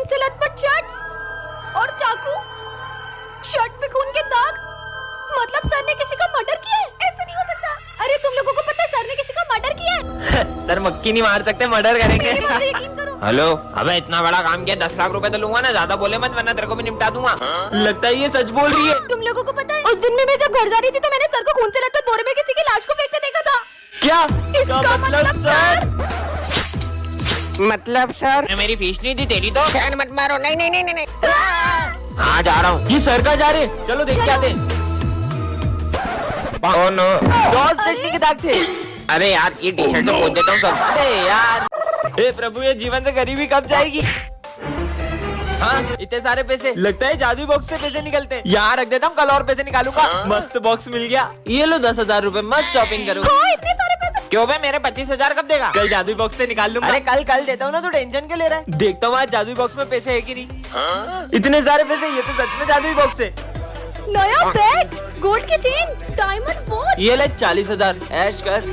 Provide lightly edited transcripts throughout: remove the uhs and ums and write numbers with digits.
खून से लथपथ शर्ट और चाकू, शर्ट पे खून के दाग, मतलब सर ने किसी का मर्डर किया है? ऐसे नहीं हो सकता। अरे तुम लोगों को पता है सर ने किसी का मर्डर किया है? सर मक्खी नहीं मार सकते, मर्डर करेंगे। मेरी बात पे यकीन करो। हेलो, अबे इतना बड़ा काम किया, 10 लाख रुपए तो लूंगा ना, ज्यादा बोले मत वरना तेरे को भी निपटा दूंगा। लगता है ये सच बोल रही है। तुम लोगों को पता है उस दिन में मैं जब घर जा रही थी तो मैंने सर को खून से लथपथ बोरे में किसी की लाश को फेंकते देखा था। क्या? इसका मतलब सर, मतलब सर मेरी फीस नहीं दी तेरी तो। सर मत मारो, नहीं नहीं नहीं नहीं। हाँ जा रहा हूँ। ये सर का जा रहे, चलो देख के आते हैं। ओह नो, सॉस चटनी के दाग थे। अरे यार ये टी शर्ट तो पोंछ देता हूँ सब। अरे यार, हे प्रभु ये जीवन से गरीबी कब जाएगी? हाँ इतने सारे पैसे, लगता है जादुई बॉक्स से पैसे निकलते हैं। यहाँ रख देता हूँ, कल और पैसे निकालूंगा। मस्त बॉक्स मिल गया, ये लो 10,000 रुपए, मस्त शॉपिंग करो। हाँ इतने सारे पैसे। क्यों बे, मेरे 25,000 कब देगा? कल जादुई बॉक्स से निकाल लूंगा। अरे कल देता हूँ ना, तो टेंशन क्यों ले रहा है? देखता हूँ आज जादुई बॉक्स में पैसे है कि नहीं। इतने सारे पैसे, ये तो सच में जादुई बॉक्स है। नया बैग, गोल्ड की चेन, डायमंड फोन। ये ले 40,000, ऐश कर।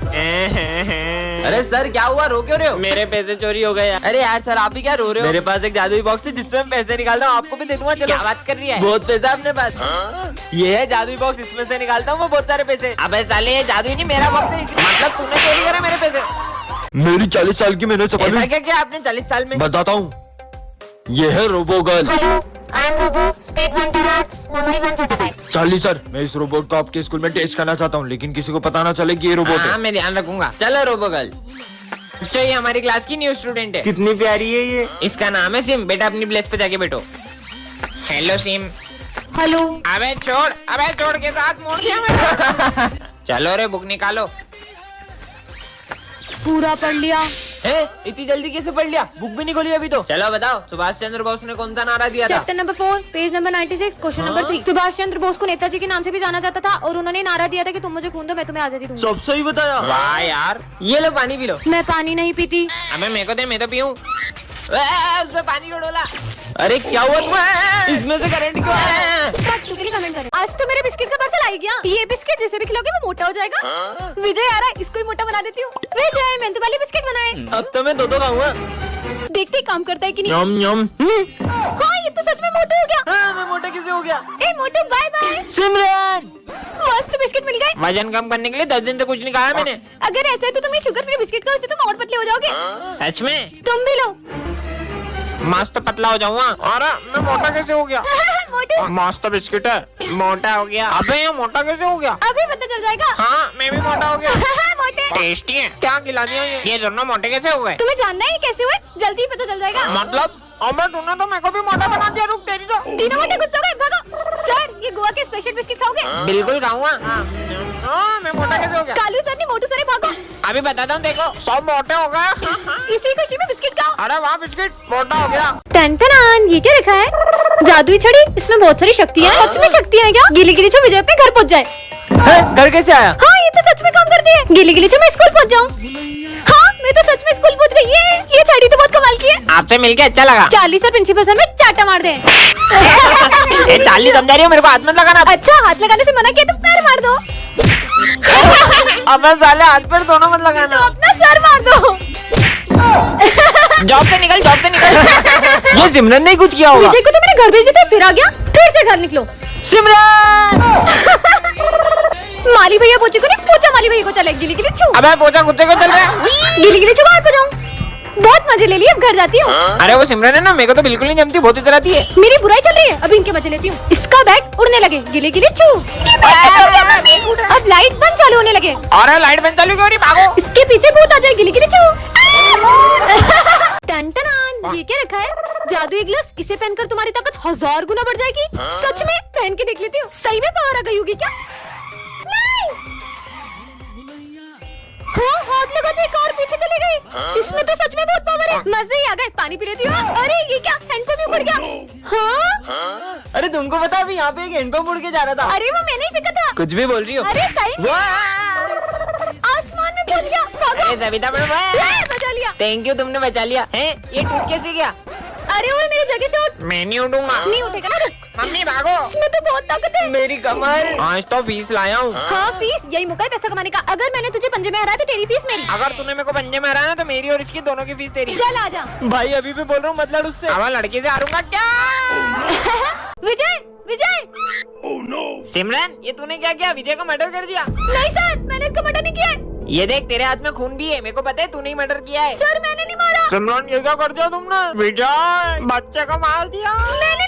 अरे सर क्या हुआ, रो क्यों रहे हो? मेरे पैसे चोरी हो गए। अरे यार सर आप ही क्या रो रहे हो? मेरे पास एक जादुई बॉक्स है जिससे मैं पैसे निकालता हूँ, आपको भी दे दूंगा। चलो। क्या बात कर रही है? बहुत पैसा अपने पास। ये है जादुई बॉक्स, इसमें से निकालता हूँ मैं बहुत सारे पैसे। अबे साले ये जादुई नहीं मेरा बॉक्स है, मतलब तूने चोरी करा मेरे पैसे। मेरी 40 साल की मेहनत सफल ऐसा हुई। क्या किया आपने 40 साल में? बताता हूँ, ये है robo girl. Hello, I am robo, speed 1 terahertz, memory 135। Charlie sir, मैं इस रोबोट को आपके स्कूल में टेस्ट करना चाहता हूँ, लेकिन किसी को पता ना चले कि ये रोबोट हाँ है। मैं ध्यान रखूंगा। चलो रोबोगर्ल। तो ये हमारी क्लास की न्यू स्टूडेंट है। कितनी प्यारी है ये। इसका नाम है सिम। बेटा अपनी प्लेस पे जाके बैठो। Hello SIM. हेलो। अबे छोड़ के साथ मोड़ दिया मैं। चलो रे बुक निकालो। पूरा पढ़ लिया। है इतनी जल्दी कैसे पढ़ लिया? बुक भी नहीं खोली अभी तो। चलो बताओ, सुभाष चंद्र बोस ने कौन सा नारा दिया था? Chapter number 4, page number 96, question number 3। Subhash Chandra Bose को नेताजी के नाम से भी जाना जाता था और उन्होंने नारा दिया था कि तुम मुझे खून दो मैं तुम्हें आजादी दूंगा। सब सही बताया। वाह यार, ये लो पानी पी लो। मैं पानी नहीं पीती। अबे मेरे को दे, मैं तो पीऊं। उसमें पानी क्यों डोला? अरे क्या हुआ तुम्हें? इसमें से करंट क्यों आया? कमेंट करें। आज तो मेरे बिस्किट का पार्सल आ गया। ये बिस्किट जैसे भी खिलाओगे वो मोटा हो जाएगा। विजय आ रहा है, इसको ही मोटा बना देती हूँ। विजय मेहनत वाले बिस्किट बनाए। अब तो मैं दो खाऊंगा। देखते ही काम करता है कि नहीं। यम यम। हाँ ये तो सच में मोटा हो गया। हाँ, मैं मोटा कैसे हो गया? ए मोटू बाय बाय। सिमरन, मस्त बिस्किट मिल गए। वजन कम करने के लिए 10 दिन से कुछ नहीं खाया मैंने। अगर ऐसा है तो तुम ये शुगर फ्री बिस्किट खाओ, इससे तुम और पतले हो जाओगे। सच में? तुम भी लो। मस्त पतला हो जाऊंगा। अरे मैं मोटा कैसे हो गया? मोटू मस्त बिस्किट है, मोटा हो गया। अबे ये मोटा कैसे हो गया? अभी पता चल जाएगा। हाँ मैं भी मोटा हो गया। मोटे। टेस्टी है। क्या खिला दिया ये दोनों मोटे कैसे हो गए? तुम्हें जानना है कैसे हुए? जल्दी पता चल जाएगा। मतलब अबे तूने तो मेरे को भी मोटा बना दिया। रुक तेरी तो। तीनों मोटे गुस्सा हो गए, भागो। सर ये गोवा के स्पेशल बिस्किट खाओगे? बिल्कुल खाऊंगा। मैं मोटा कैसे हो गया? कालू सर ने मोटू सर भागो। अभी बताता हूँ, देखो सब मोटे हो गए। इसी खुशी में बिस्किट खाओ। अरे वाह बिस्किट मोटा हो गया। टन ये क्या लिखा है? जादुई छड़ी, इसमें बहुत सारी शक्तियाँ हैं। सच में शक्तियाँ हैं क्या? गिली गिली छो विजय पे घर पहुँच जाए। घर कैसे आया? हाँ ये तो सच में काम करती है। गिली गिली छो मैं स्कूल पहुँच जाऊँ। हाँ मैं तो सच में स्कूल पहुँच गई। ये छड़ी तो बहुत कमाल की है। आपसे मिलके अच्छा लगा। 40 सर प्रिंसिपल सर में चाटा मार दे। 40 समझा रही हो मेरे को? हाथ मत लगाना। अच्छा हाथ लगाने से मना किया तो पैर मार दो। अब साले हाथ पैर दोनों मत लगाना। अपना सर मार दो। जॉब से निकल। ये सिमरन ने कुछ किया होगा। विजय को तो मेरे घर भेज देते, फिर आ गया। फिर से घर निकलो। सिमरन, माली भैया पोचे को नहीं, पोचा माली भैया को चले। गिली गिली छू। अबे पोचा कुत्ते को चल रहा है। गिली गिली छू बाहर पे जाऊँ। बहुत मजे ले लिए, अब घर जाती हूँ। अरे वो सिमरन है ना, मेरे को तो बिल्कुल नहीं जमती, बहुत इतराती है। मेरी बुराई चल रही है, अभी इनके मजे लेती हूँ। इसका बैग उड़ने लगे। गिली गिली छू। अब लाइट बंद चालू होने लगे। अरे लाइट बंद चालू क्यों नहीं? भागो। इसके पीछे भूत आ जाए। गिली गिली छू। टन टन ये क्या रखा है? जादुई ग्लव्स, इसे पहनकर तुम्हारी ताकत 1000 गुना बढ़ जाएगी। सच में? पहन के देख लेती हूँ, सही में पावर आ गई होगी क्या? हाँ हाथ लगाते एक और पीछे चले गए। इसमें तो सच में बहुत पावर है। मजे ही आ गए। पानी पी लेती हूँ। अरे ये क्या, हैंडपंप भी उड़ गया। हाँ अरे तुमको पता अभी यहाँ पे एक हैंडपंप उड़ के जा रहा था। अरे वो मैंने ही फेंका था। कुछ भी बोल रही हो? अरे सही आसमान में पहुंच गया। भागो। सविता मैडम बचा लिया। थैंक यू, तुमने बचा लिया। है ये टूट कैसे गया? अरे ओए मेरी जगह से उठ। मैं नहीं उठूंगा। नहीं उठेगा ना, रुक। मम्मी भागो। इसमें तो बहुत ताकत है। मेरी कमर। आज तो फीस लाया हूँ। हाँ फीस, यही मौका है पैसा कमाने का। अगर मैंने तुझे पंजे में हराया तो तेरी फीस मेरी। अगर तूने मेरे को पंजे में हराया ना तो मेरी और इसकी दोनों की फीस तेरी। चल आजा। भाई अभी भी बोल रहा हूँ मत लड़ उससे। अब लड़की से हारूंगा क्या? विजय विजय। सिमरन ये तूने क्या किया? विजय को मर्डर कर दिया। नहीं सर, मैंने इसका मर्डर नहीं किया है। ये देख तेरे हाथ में खून भी है, मेरे को पता है तूने ही मर्डर किया है। सर मैंने नहीं मारा। सिमरन ये क्या कर दिया तुमने? विजय बच्चे को मार दिया।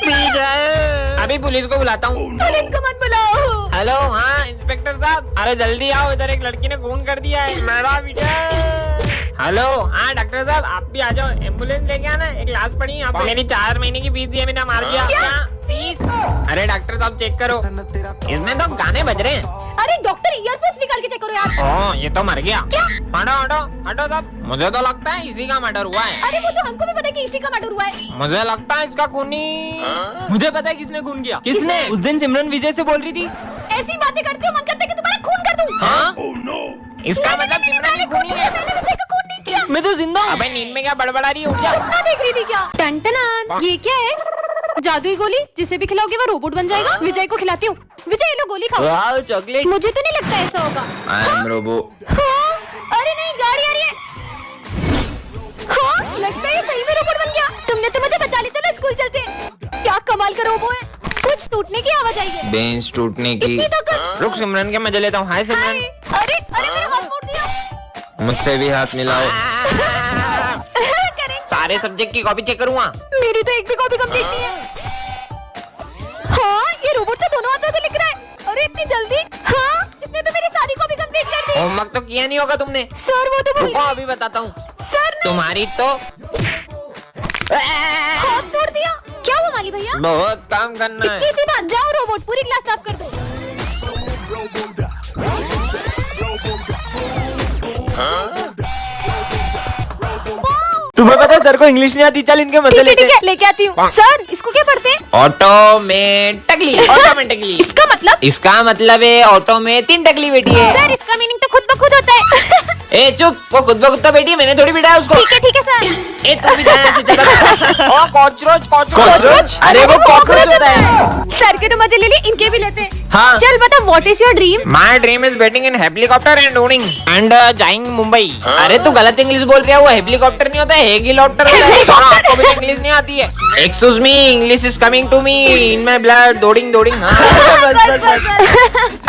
विजय अभी पुलिस को बुलाता हूँ। पुलिस को मत बुलाओ। हेलो हाँ इंस्पेक्टर साहब, अरे जल्दी आओ, इधर एक लड़की ने खून कर दिया है। मेरा विजय। हेलो हाँ डॉक्टर साहब आप भी आ जाओ, एम्बुलेंस लेके आना। एक लाश पड़ी यहाँ पे। मेरी 4 महीने की फीस दी, मैंने मार दिया। क्या? फीस? अरे डॉक्टर साहब चेक करो, इसमें तो गाने बज रहे हैं। अरे डॉक्टर ईयरफोन्स निकाल के चेक करो यार। ओह ये तो मर गया। क्या? हटो हटो हटो साहब, मुझे तो लगता है इसी का मर्डर हुआ है। अरे वो तो हमको भी पता है कि इसी का मर्डर हुआ है। मुझे लगता है इसका खूनी। मुझे पता है किसने खून किया। किसने? उस दिन सिमरन विजय से बोल रही थी। ऐसी बातें करती हो, मन करता है कि तुम्हारा खून कर दूं। हाँ इसका मतलब सिमरन ही खूनी है। मैंने विजय का खून नहीं किया। मैं तो जिंदा हूँ। अबे नींद में क्या बड़बड़ा रही हो क्या? सपना देख रही थी क्या? टन ये क्या है? जादुई गोली, जिसे भी खिलाओगे वो रोबोट बन जाएगा। विजय को खिलाती हूँ। विजय लो गोली खाओ। वाह चॉकलेट। मुझे तो नहीं लगता ऐसा होगा। I am robo. हाँ? अरे नहीं गाड़ी आ रही है। हाँ लगता है ये सही में रोबोट बन गया। तुमने तो मुझे बचा लिया। चलो स्कूल चलते हैं। क्या कमाल का रोबो है। कुछ टूटने की आवाज आई है। बेंच टूटने की। इतनी ताकत। रुक सिमरन के मजे लेता हूँ। हाय हाय। सिमरन। अरे अरे मेरा हाथ मोड़ दिया। मुझसे भी हाथ मिलाओ। करेंगे। सारे सब्जेक्ट की कॉपी चेक करूँगा। मेरी तो एक भी कॉपी कंप्लीट नहीं है। हाँ ये रोबोट तो दोनों हाथों से लिख रहा है। अरे इतनी जल्दी? हाँ इसने तो मेरी सारी कॉपी कंप्लीट कर दी। होमवर्क तो किया नहीं होगा तुमने। सर वो तो भूल रुको गए। अभी बताता हूँ। सर ने तुम्हारी तो हाथ तोड़ दिया। क्या हुआ माली भैया? बहुत काम करना है। इतनी सी बात। जाओ रोबोट पूरी क्लास साफ कर दो। तुम्हें पता है सर को इंग्लिश नहीं आती। चल इनके मजे लेते ठीक है लेके आती हूँ। सर इसको क्या पढ़ते हैं? ऑटोमेटिकली। ऑटोमेटिकली इसका मतलब? इसका मतलब है ऑटो में 3 टकली बेटी है। सर इसका मीनिंग तो खुद ब खुद होता है। ए चुप, वो खुद ब खुद तो बेटी है, मैंने थोड़ी बिठाया उसको। ठीक है सर। ए तू भी जाना ऐसे चला। ओ कॉकरोच कॉकरोच? अरे वो कॉकरोच होता है। सर के तो मजे ले लिए, इनके भी लेते हैं। हाँ। चल बता what is your dream? My dream is waiting in helicopter and उड़िंग एंड जाइंग मुंबई। अरे तू गलत इंग्लिश बोल रहा है, वो हेलीकॉप्टर नहीं होता है, हेलीकॉप्टर होता है। और आपको भी इंग्लिश नहीं आती है। Excuse me, English is coming to me in my blood. दोडिंग दोडिंग।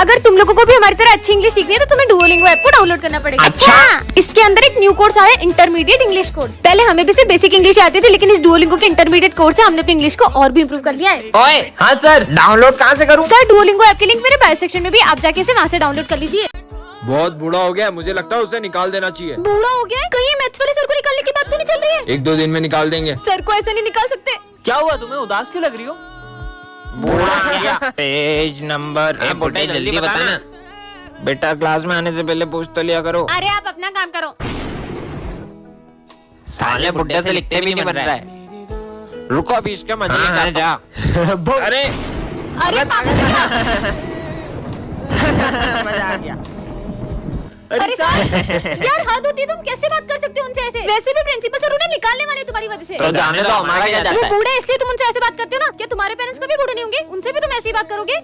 अगर तुम लोगों को भी हमारी तरह अच्छी इंग्लिश सीखनी है तो तुम्हें डुओलिंगो ऐप को डाउनलोड करना पड़ेगा। अच्छा। इसके अंदर एक न्यू कोर्स आया है, इंटरमीडिएट इंग्लिश कोर्स। पहले हमें भी सिर्फ बेसिक इंग्लिश आती थी, लेकिन इस डुओलिंगो के इंटरमीडिएट कोर्स से हमने अपनी इंग्लिश को और भी इम्प्रूव कर लिया है। ओए हाँ सर। डाउनलोड कहाँ से करूँ? सर डुओलिंगो ऐप की लिंक मेरे बायो सेक्शन में भी, आप जाके इसे वहाँ से डाउनलोड कर लीजिए। बहुत बूढ़ा हो गया, मुझे लगता है उसे निकाल देना चाहिए। बूढ़ा हो गया है? कहीं ये मैथ्स वाले सर को निकालने की बात तो नहीं चल रही है? 1-2 दिन में निकाल देंगे। सर को ऐसा नहीं निकाल सकते। क्या हुआ, तुम्हें उदास क्यों लग रही हो? Page number. बेटा जल्दी बताना। बेटा क्लास में आने से पहले पूछ तो लिया करो। अरे आप अपना काम करो। साले बुड्ढे से लिखते भी नहीं बन रहा है। रुको अभी इसके मजे लेता हूं। जा। अरे अरे मजा आ गया। अरे सर यार हद होती है, तुम कैसे बात कर सकते हो उनसे ऐसे? वैसे भी प्रिंसिपल सर उन्हें निकालने वाले तुम्हारी वजह से। तो जाने दो, हमारा क्या जाता वो है। बूढ़े इसलिए तुम उनसे ऐसे बात करते हो ना? क्या तुम्हारे पेरेंट्स कभी बूढ़े नहीं होंगे? उनसे भी तुम ऐसी बात करोगे?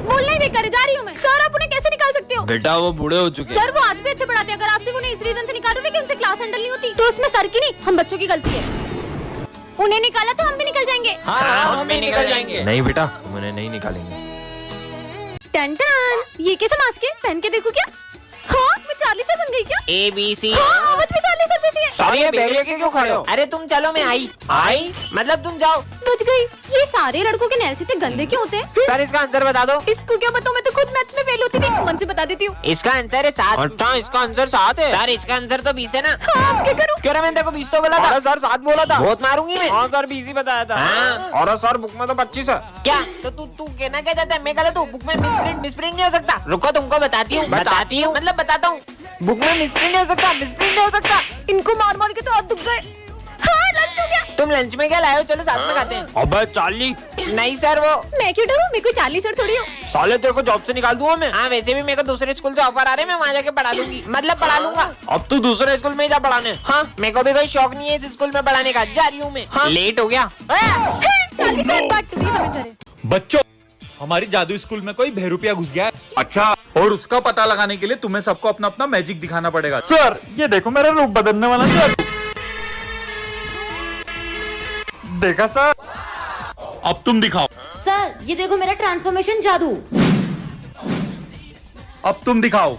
बोलना ही बेकार है, जा रही हूँ मैं। सर आप उन्हें कैसे निकाल सकते हो? बेटा वो बूढ़े हो चुके हैं। सर वो आज भी अच्छा पढ़ाते हैं। अगर आप सिर्फ उन्हें इस रीजन से निकाल रहे हो कि उनसे क्लास हैंडल नहीं होती, तो उसमें सर की नहीं हम बच्चों की गलती है। उन्हें निकाला तो हम भी निकल जाएंगे। हाँ, हम भी निकल जाएंगे। नहीं बेटा, तुम उन्हें नहीं निकालेंगे। टन टन, ये कैसे मास्क है? पहन के देखो क्या? हाँ मैं चार्ली सर बन गई क्या? ABC। हाँ आवाज भी चार्ली सर जैसी है। सॉरी बैग लेके क्यों खड़े हो? अरे तुम चलो, मैं आई मतलब तुम जाओ। बच गई। ये सारे लड़कों के नेल्स इतने गंदे क्यों होते हैं? सर इसका आंसर बता दो। इसको क्या बताऊं, मैं तो खुद मैथ्स में फेल होती थी। मन से बता देती हूँ। इसका आंसर है 7। अच्छा इसका आंसर 7 है। सर इसका आंसर तो 20 है ना। हाँ अब क्या करूं? क्यों रे, मैंने देखो 20 तो बोला था। सर 7 बोला था। बहुत मारूंगी मैं। हाँ सर 20 ही बताया था। हाँ। और सर बुक में तो 25 है। क्या? तो तू कहना क्या चाहता है? मैं गलत हूँ? बुक में मिसप्रिंट नहीं हो सकता। रुको तुमको बताती हूँ मतलब बताता हूँ। बुक में मिसप्रिंट नहीं हो सकता, मिसप्रिंट नहीं हो सकता। इनको मार मार के तो हाथ दुख गए। हाँ लंच हो गया। तुम लंच में क्या लाए हो? चलो साथ में खाते हैं। अबे चार्ली, नहीं सर, वो मैं क्यों डरूं? मैं कोई चार्ली सर थोड़ी हूँ। साले तेरे को जॉब से निकाल दूंगा मैं। हाँ, वैसे भी मेरे को दूसरे स्कूल से ऑफर आ रहे हैं, मैं वहाँ जाके पढ़ा लूंगी, मतलब पढ़ा लूंगा। अब तू दूसरे स्कूल में ही जा पढ़ाने। हाँ, मेरे को भी कोई शौक नहीं है इस स्कूल में पढ़ाने का, जा रही हूँ मैं। हाँ, लेट हो गया। चार्ली सर बात तुम्हें हमें करे। बच्चों, हमारी जादू स्कूल में कोई बहरूपिया घुस गया है। अच्छा, और उसका पता लगाने के लिए तुम्हें सबको अपना अपना मैजिक दिखाना पड़ेगा। सर, ये देखो मेरा रूप बदलने वाला। सर, देखा सर? अब तुम दिखाओ। सर ये देखो मेरा ट्रांसफॉर्मेशन जादू। अब तुम दिखाओ।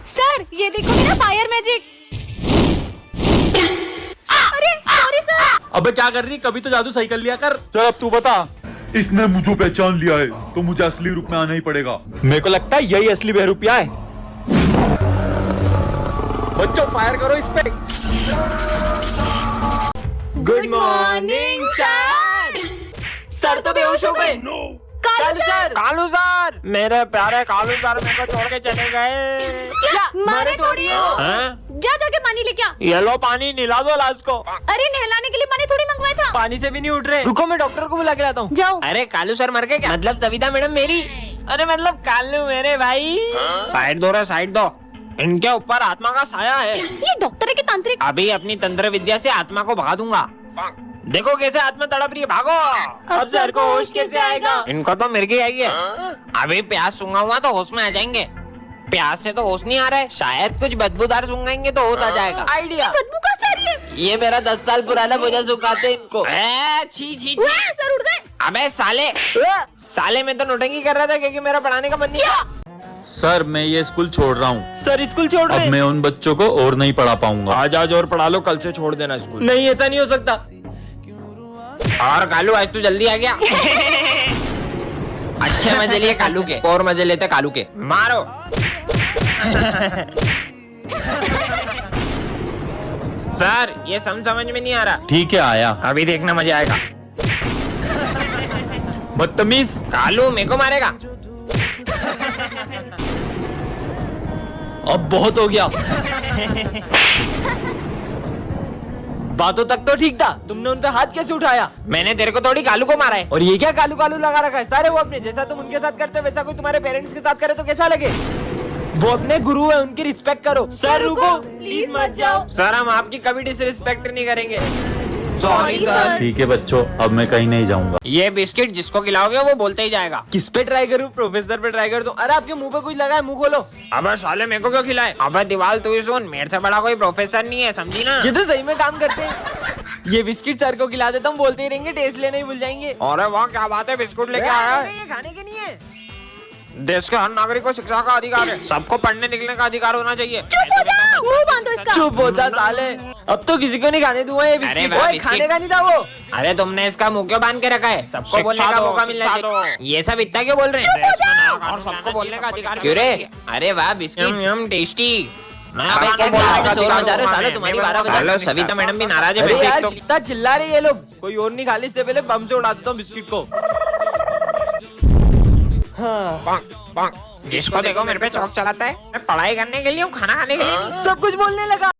सर ये देखो मेरा फायर मैजिक। अरे सॉरी सर। अबे क्या कर रही? कभी तो जादू सही कर लिया कर। चल अब तू बता। इसने मुझे पहचान लिया है तो मुझे असली रूप में आना ही पड़ेगा। मेरे को लगता है यही असली बहरूपिया है। बच्चों फायर करो इस पे। Good morning sir. सर तो बेहोश हो गए। कालू सर। कालू सर, मेरे प्यारे कालू सर मेरे को छोड़ के चले गए। क्या मारे थोड़ी हो? हाँ? जा जाके पानी लेके आ। ये लो पानी, निला दो लाश को। अरे नहलाने के लिए पानी थोड़ी मंगवाया था। पानी से भी नहीं उठ रहे। रुको, मैं डॉक्टर को बुला के लाता हूँ। जाओ। अरे कालू सर मर गए क्या? मतलब सविता मैडम मेरी? अरे मतलब कालू मेरे भाई। साइड दो रे, साइड दो। इनके ऊपर आत्मा का साया है। ये डॉक्टर है कि तांत्रिक? अभी अपनी तंत्र विद्या से आत्मा को भगा दूंगा। देखो कैसे आत्मा तड़प रही है, भागो। अब सर को होश कैसे आएगा? इनको तो मिर्गी आई है। अभी प्यास सूंघा हुआ तो होश में आ जाएंगे। प्यास से तो होश नहीं आ रहा है, शायद कुछ बदबूदार सूंघेंगे तो होश आ जाएगा। आइडिया। बदबू कहाँ से आ रही है? ये मेरा 10 साल पुराना भोजन सुखाते हैं इनको। छी छी छी। वाह, सर उड़ गए। अबे साले मैं तो नोटंकी कर रहा था क्योंकि मेरा पढ़ाने का मन नहीं था। सर मैं ये स्कूल छोड़ रहा हूँ। सर स्कूल छोड़ अब मैं उन बच्चों को और नहीं पढ़ा पाऊंगा। आज और पढ़ा लो, कल से छोड़ देना स्कूल। नहीं, ऐसा नहीं हो सकता। और कालू आज तू जल्दी आ गया। अच्छे मजे लिए कालू के, और मजे लेते कालू के। मारो। सर ये समझ में नहीं आ रहा। ठीक है आया। अभी देखना मजा आएगा। बदतमीज। कालू मेरे को मारेगा। अब बहुत हो गया। बातों तक तो ठीक था, तुमने उन पे हाथ कैसे उठाया? मैंने तेरे को थोड़ी कालू को मारा है। और ये क्या कालू कालू लगा रखा है? सारे वो अपने जैसा तुम उनके साथ करते हो वैसा कोई तुम्हारे पेरेंट्स के साथ करे तो कैसा लगे? वो अपने गुरु है, उनकी रिस्पेक्ट करो। सर रुको, प्लीज मत जाओ। सर हम आपकी कभी डिसरिस्पेक्ट नहीं करेंगे। Sorry sir. ठीक है बच्चों, अब मैं कहीं नहीं जाऊंगा। ये बिस्किट जिसको खिलाओगे वो बोलते ही जाएगा। किस पे ट्राई करूं? प्रोफेसर पे ट्राई कर दूं? अरे आपके मुंह पे कुछ लगा है, मुंह खोलो। अबे साले मेरे को क्यों खिलाए? अबे दीवाल तू ही सुन, मेरे से बड़ा कोई प्रोफेसर नहीं है, समझी ना? ये तो सही में काम करते हैं। ये बिस्किट सर को खिला देता हूँ, बोलते ही रहेंगे, टेस्ट लेना ही भूल जाएंगे। अरे वाह क्या बात है, बिस्कुट लेके आया है। ये खाने के नहीं है। देश के हर नागरिक को शिक्षा का अधिकार है, सबको पढ़ने निकलने का अधिकार होना चाहिए। चुप हो जा, मुंह बांधो इसका। चुप हो जा साले, अब तो किसी को नहीं खाने दूंगा ये बिस्किट। वाह, ओए, बिस्किट। खाने का नहीं था वो। अरे तुमने इसका मुंह क्यों बांध के रखा है? सबको शिक्षा बोलने का दो, मौका मिलना शिक्षा चाहिए। ये सब इतना क्यों बोल रहे हैं? और सबको बोलने का अधिकार क्यों रे? अरे वाह बिस्किट, यम टेस्टी। सविता मैडम भी नाराज है। अरे मैं यार देख तो- कितना चिल्ला रहे ये लोग। कोई और नहीं खा ले, इससे पहले बम से उड़ा देता हूँ बिस्किट को। हाँ। जिसको देखो मेरे पे चौक चलाता है। मैं पढ़ाई करने के लिए हूँ, खाना खाने के लिए नहीं। सब कुछ बोलने लगा।